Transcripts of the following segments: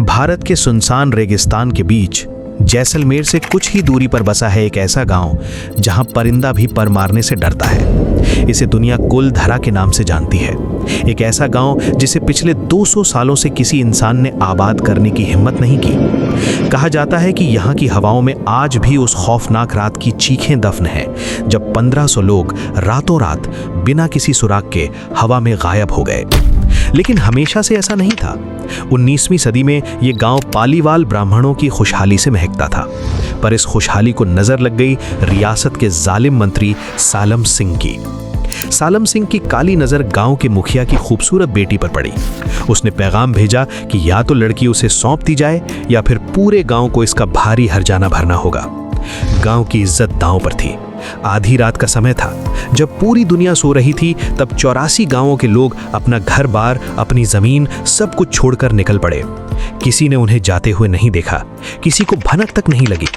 भारत के सुनसान रेगिस्तान के बीच जैसलमेर से कुछ ही दूरी पर बसा है एक ऐसा गांव जहां परिंदा भी पर मारने से डरता है। इसे दुनिया कुलधरा के नाम से जानती है। एक ऐसा गांव जिसे पिछले 200 सालों से किसी इंसान ने आबाद करने की हिम्मत नहीं की। कहा जाता है कि यहाँ की हवाओं में आज भी उस खौफनाक रात की चीखें दफन हैं जब 1500 लोग रातों रात बिना किसी सुराग के हवा में गायब हो गए। लेकिन हमेशा से ऐसा नहीं था। 19वीं सदी में यह गांव पालीवाल ब्राह्मणों की खुशहाली से महकता था, पर इस खुशहाली को नजर लग गई रियासत के जालिम मंत्री सालम सिंह की। सालम सिंह की काली नजर गांव के मुखिया की खूबसूरत बेटी पर पड़ी। उसने पैगाम भेजा कि या तो लड़की उसे सौंप दी जाए या फिर पूरे गांव को इसका भारी हर्जाना भरना होगा। गांव की इज्जत दांव पर थी। आधी रात का समय था, जब पूरी दुनिया सो रही थी, तब 84 गांवों के लोग अपना घर बार, अपनी जमीन, सब कुछ छोड़कर निकल पड़े। किसी ने उन्हें जाते हुए नहीं देखा, किसी को भनक तक नहीं लगी।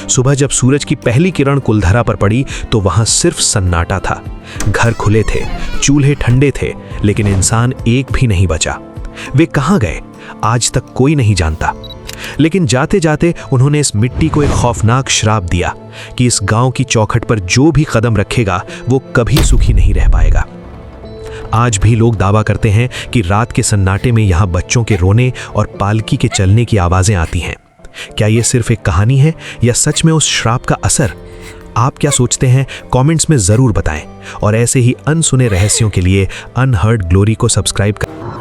सुबह जब सूरज की पहली किरण कुलधरा पर पड़ी तो वहां सिर्फ सन्नाटा था। घर खुले थे, चूल्हे ठंडे थे, लेकिन इंसान एक भी नहीं बचा। वे कहां गए आज तक कोई नहीं जानता। लेकिन जाते जाते उन्होंने इस मिट्टी को एक खौफनाक श्राप दिया कि इस गांव की चौखट पर जो भी कदम रखेगा वो कभी सुखी नहीं रह पाएगा। आज भी लोग दावा करते हैं कि रात के सन्नाटे में यहां बच्चों के रोने और पालकी के चलने की आवाजें आती हैं। क्या यह सिर्फ एक कहानी है या सच में उस श्राप का असर? आप क्या सोचते हैं? कमेंट्स में जरूर बताएं और ऐसे ही अनसुने रहस्यों के लिए अनहर्ड ग्लोरी को सब्सक्राइब करें।